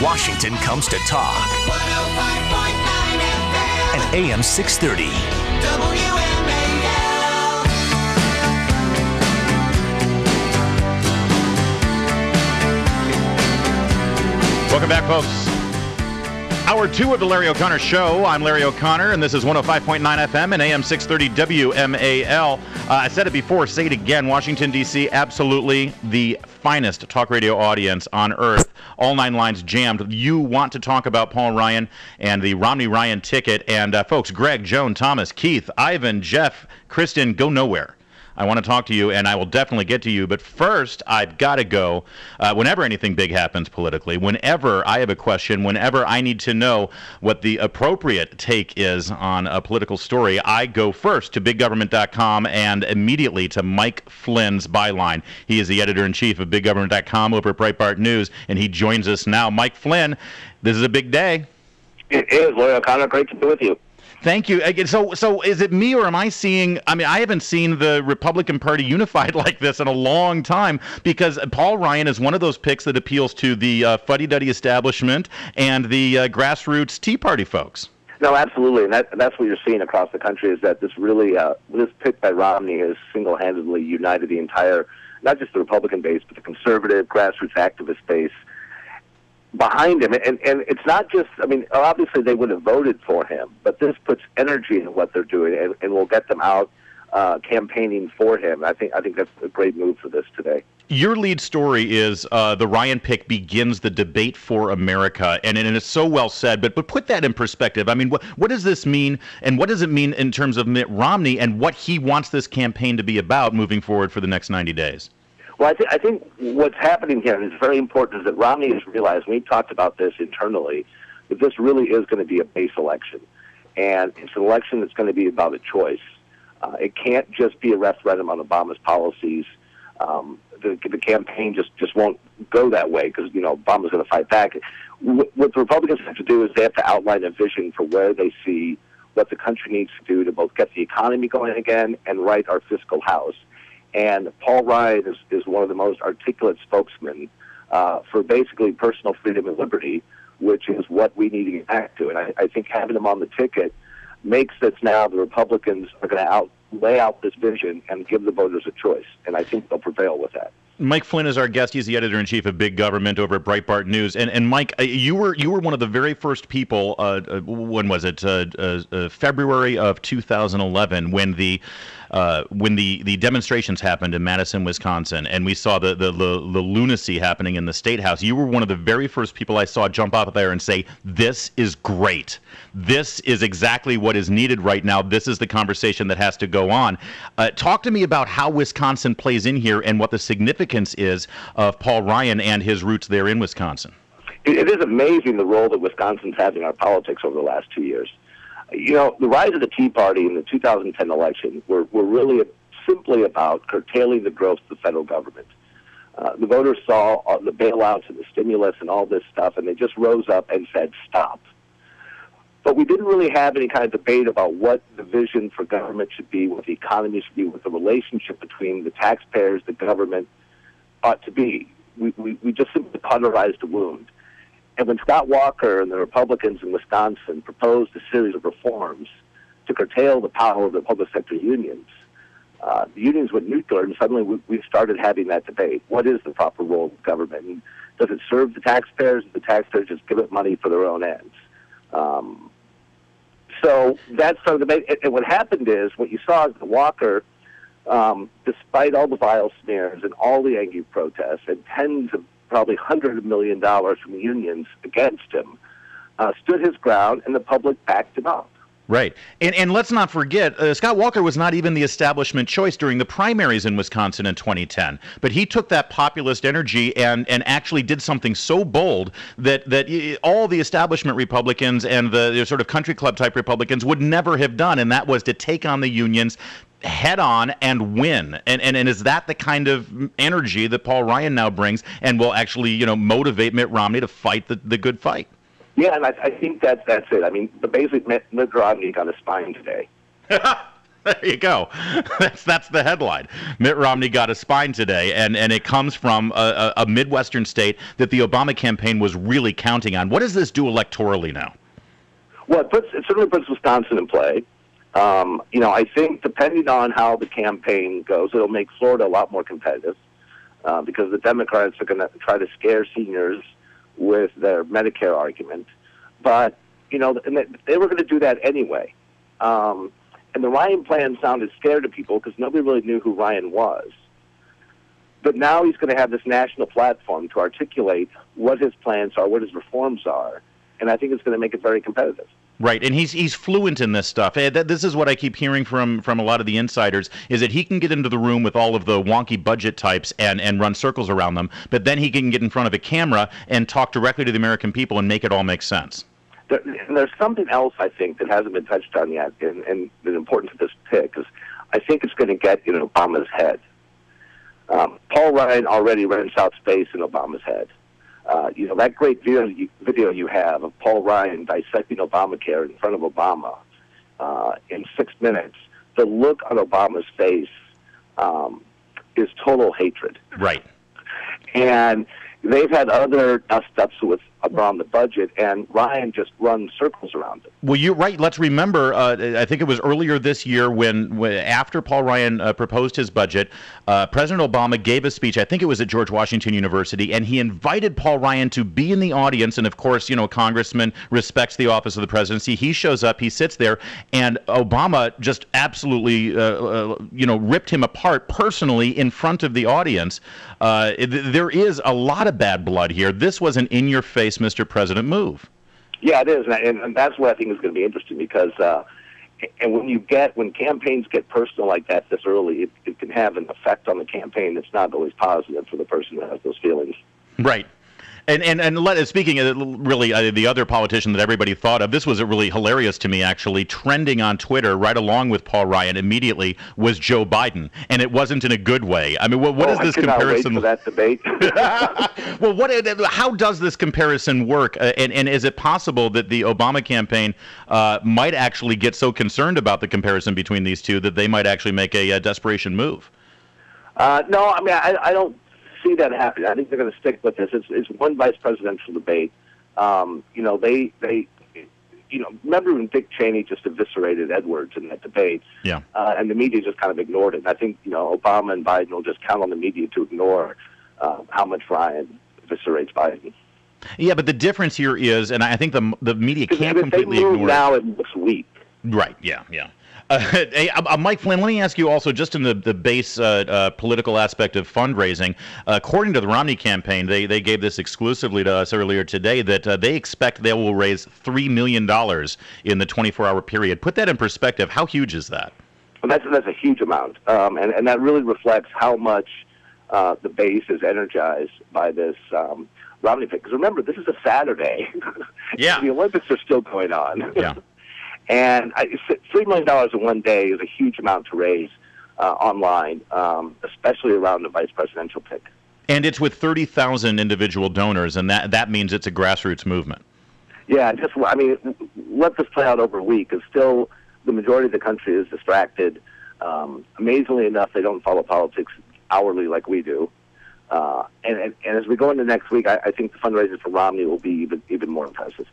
Washington comes to talk. 105.9 FM. And AM 630. WMAL. Welcome back, folks. Hour 2 of the Larry O'Connor Show. I'm Larry O'Connor, and this is 105.9 FM and AM 630 WMAL. I said it before, say it again. Washington, D.C., absolutely the finest talk radio audience on earth. All 9 lines jammed. You want to talk about Paul Ryan and the Romney-Ryan ticket. And, folks, Greg, Joan, Thomas, Keith, Ivan, Jeff, Kristen, go nowhere. I want to talk to you, and I will definitely get to you. But first, I've got to go. Whenever anything big happens politically, whenever I have a question, whenever I need to know what the appropriate take is on a political story, I go first to biggovernment.com and immediately to Mike Flynn's byline. He is the editor-in-chief of biggovernment.com over at Breitbart News, and he joins us now. Mike Flynn, this is a big day. It is, Larry O'Connor. Great to be with you. Thank you. Again, so is it me or am I seeing, I haven't seen the Republican Party unified like this in a long time, because Paul Ryan is one of those picks that appeals to the fuddy-duddy establishment and the grassroots Tea Party folks. No, absolutely. And that's what you're seeing across the country, is that this really, this pick by Romney has single-handedly united the entire, not just the Republican base, but the conservative grassroots activist base behind him. And it's not just, obviously they would have voted for him, but this puts energy into what they're doing and will get them out campaigning for him. I think that's a great move for this today. Your lead story is the Ryan pick begins the debate for America, and it's so well said, but put that in perspective. What does this mean, and what does it mean in terms of Mitt Romney and what he wants this campaign to be about moving forward for the next 90 days? Well, I think what's happening here, and it's very important, is that Romney has realized, and we've talked about this internally, that this really is going to be a base election. And it's an election that's going to be about a choice. It can't just be a referendum on Obama's policies. The campaign just won't go that way because, Obama's going to fight back. What the Republicans have to do is they have to outline a vision for where they see what the country needs to do to both get the economy going again and right our fiscal house. And Paul Ryan is one of the most articulate spokesmen for basically personal freedom and liberty, which is what we need to get back to. And I think having him on the ticket makes this now the Republicans are going to lay out this vision and give the voters a choice. And I think they'll prevail with that. Mike Flynn is our guest. He's the editor-in-chief of Big Government over at Breitbart News. And Mike, you were one of the very first people. When was it? February of 2011, when the demonstrations happened in Madison, Wisconsin, and we saw the lunacy happening in the State House. You were one of the very first people I saw jump out there and say, "This is great. This is exactly what is needed right now. This is the conversation that has to go on." Talk to me about how Wisconsin plays in here and what the significance is of Paul Ryan and his roots there in Wisconsin. It is amazing the role that Wisconsin's had in our politics over the last 2 years. The rise of the Tea Party in the 2010 election were really simply about curtailing the growth of the federal government. The voters saw the bailouts and the stimulus and all this stuff, and they just rose up and said, stop. But we didn't really have any kind of debate about what the vision for government should be, what the economy should be, what the relationship between the taxpayers, the government ought to be. We just simply cauterized the wound. And when Scott Walker and the Republicans in Wisconsin proposed a series of reforms to curtail the power of the public sector unions, the unions went nuclear, and suddenly we started having that debate. What is the proper role of government? And does it serve the taxpayers? Does the taxpayers just give it money for their own ends? So that's sort of the debate. And what happened is, what you saw is that Walker, despite all the vile smears and all the angry protests and tens of, probably $100 of million from the unions against him, stood his ground, and the public backed him up. Right. And let's not forget, Scott Walker was not even the establishment choice during the primaries in Wisconsin in 2010. But he took that populist energy and actually did something so bold that all the establishment Republicans and the sort of country club type Republicans would never have done, and that was to take on the unions head on and win. And is that the kind of energy that Paul Ryan now brings and will actually, motivate Mitt Romney to fight the good fight? Yeah, and I think that's it. The basic Mitt Romney got a spine today. There you go. That's the headline. Mitt Romney got a spine today, and it comes from a Midwestern state that the Obama campaign was really counting on. What does this do electorally now? Well, it certainly puts Wisconsin in play. I think depending on how the campaign goes, it'll make Florida a lot more competitive because the Democrats are going to try to scare seniors with their Medicare argument. But, and they were going to do that anyway. And the Ryan plan sounded scary to people because nobody really knew who Ryan was. But now he's going to have this national platform to articulate what his plans are, what his reforms are, and I think it's going to make it very competitive. Right, and he's fluent in this stuff. This is what I keep hearing from a lot of the insiders, is that he can get into the room with all of the wonky budget types and run circles around them, but then he can get in front of a camera and talk directly to the American people and make it all make sense. There's something else, I think, that hasn't been touched on yet, and is important to this pick, because I think it's going to get in Obama's head. Paul Ryan already rents out space in Obama's head. That great video you have of Paul Ryan dissecting Obamacare in front of Obama in 6 minutes, the look on Obama's face is total hatred. Right. And they've had other dust-ups around the budget, and Ryan just runs circles around it. Well, you're right. Let's remember, I think it was earlier this year when after Paul Ryan proposed his budget, President Obama gave a speech, I think it was at George Washington University, and he invited Paul Ryan to be in the audience. And, of course, a congressman respects the office of the presidency. He shows up, he sits there, and Obama just absolutely, ripped him apart personally in front of the audience. There is a lot of bad blood here. This was an in-your-face Mr. President move. Yeah, it is, and that's what I think is going to be interesting because, and when campaigns get personal like that this early, it can have an effect on the campaign that's not always positive for the person who has those feelings. Right. And speaking of really the other politician that everybody thought of, this was really hilarious to me, actually. Trending on Twitter right along with Paul Ryan immediately was Joe Biden, and it wasn't in a good way. I mean, what is this comparison? Wait for that debate. Well, how does this comparison work? And is it possible that the Obama campaign might actually get so concerned about the comparison between these two that they might actually make a desperation move? No, I mean, I don't see that happening. I think they're going to stick with this. It's one vice presidential debate. They remember when Dick Cheney just eviscerated Edwards in that debate? Yeah. And the media just kind of ignored it. And I think, Obama and Biden will just count on the media to ignore how much Ryan eviscerates Biden. Yeah, but the difference here is, and I think the media can't completely ignore it. Now it looks weak. Right, yeah. Mike Flynn, let me ask you also, just in the base political aspect of fundraising, according to the Romney campaign, they gave this exclusively to us earlier today, that they expect they will raise $3 million in the 24-hour period. Put that in perspective. How huge is that? Well, that's a huge amount, and that really reflects how much the base is energized by this Romney pick. Because remember, this is a Saturday. Yeah. The Olympics are still going on. Yeah. And $3 million in one day is a huge amount to raise online, especially around the vice presidential pick. And it's with 30,000 individual donors, and that means it's a grassroots movement. Yeah, let this play out over a week, because still the majority of the country is distracted. Amazingly enough, they don't follow politics hourly like we do. And as we go into next week, I think the fundraising for Romney will be even more impressive.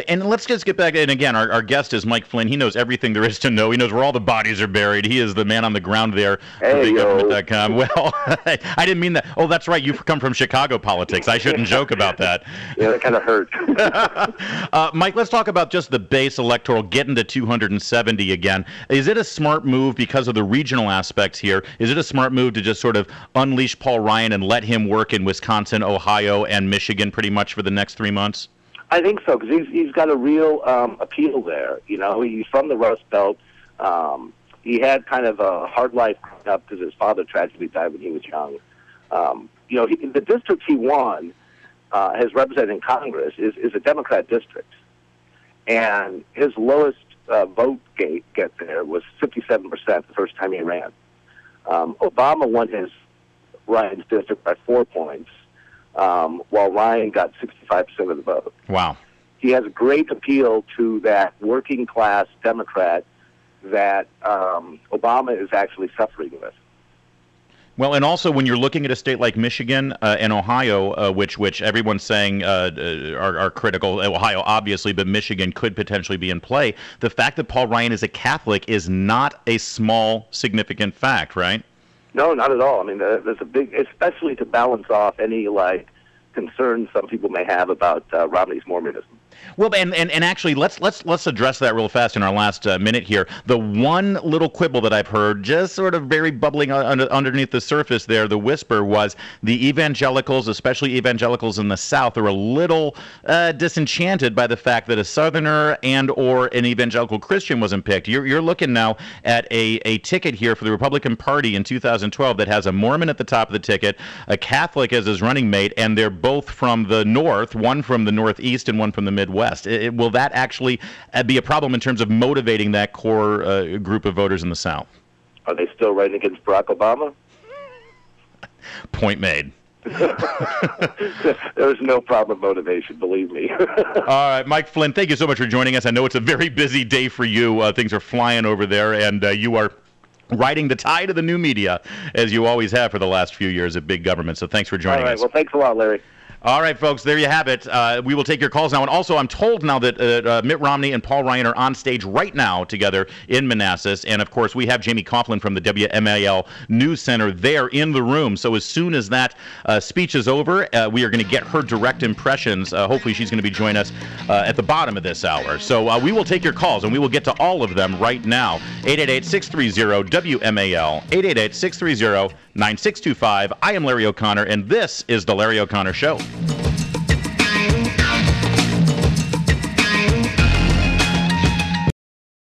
And let's just get back, and again, our guest is Mike Flynn. He knows everything there is to know. He knows where all the bodies are buried. He is the man on the ground there for BigGovernment.com. Well, I didn't mean that. Oh, that's right. You've come from Chicago politics. I shouldn't joke about that. Yeah, that kind of hurt. Mike, let's talk about just the base electoral, getting to 270 again. Is it a smart move because of the regional aspects here? Is it a smart move to just sort of unleash Paul Ryan and let him work in Wisconsin, Ohio, and Michigan pretty much for the next 3 months? I think so, because he's got a real appeal there. He's from the Rust Belt. He had kind of a hard life growing up because his father tragically died when he was young. The district he won, has represented in Congress, is a Democrat district. And his lowest vote get there was 57% the first time he ran. Obama won Ryan's district by 4 points, while Ryan got 65% of the vote. Wow. He has a great appeal to that working-class Democrat that Obama is actually suffering with. Well, and also when you're looking at a state like Michigan and Ohio, which everyone's saying are critical, Ohio obviously, but Michigan could potentially be in play, the fact that Paul Ryan is a Catholic is not a small, significant fact, right? No, not at all. I mean, there's a big, especially to balance off any, concerns some people may have about Romney's Mormonism. Well, and actually, let's address that real fast in our last minute here. The one little quibble that I've heard, just sort of very bubbling underneath the surface there, the whisper was the evangelicals, especially evangelicals in the South, are a little disenchanted by the fact that a Southerner and or an evangelical Christian wasn't picked. You're looking now at a ticket here for the Republican Party in 2012 that has a Mormon at the top of the ticket, a Catholic as his running mate, and they're both from the North, one from the Northeast and one from the Midwest. Will that actually be a problem in terms of motivating that core group of voters in the South? Are they still writing against Barack Obama? Point made. There's no problem motivation, believe me. All right, Mike Flynn, thank you so much for joining us. I know it's a very busy day for you. Things are flying over there, and you are riding the tide of the new media, as you always have for the last few years at Big Government. So thanks for joining us. All right, well, thanks a lot, Larry. All right, folks, there you have it. We will take your calls now. And also, I'm told now that Mitt Romney and Paul Ryan are on stage right now together in Manassas. And, of course, we have Jamie Coughlin from the WMAL News Center there in the room. So as soon as that speech is over, we are going to get her direct impressions. Hopefully, she's going to be joining us at the bottom of this hour. So we will take your calls, and we will get to all of them right now. 888-630-WMAL, 888-630-9625. I am Larry O'Connor, and this is The Larry O'Connor Show.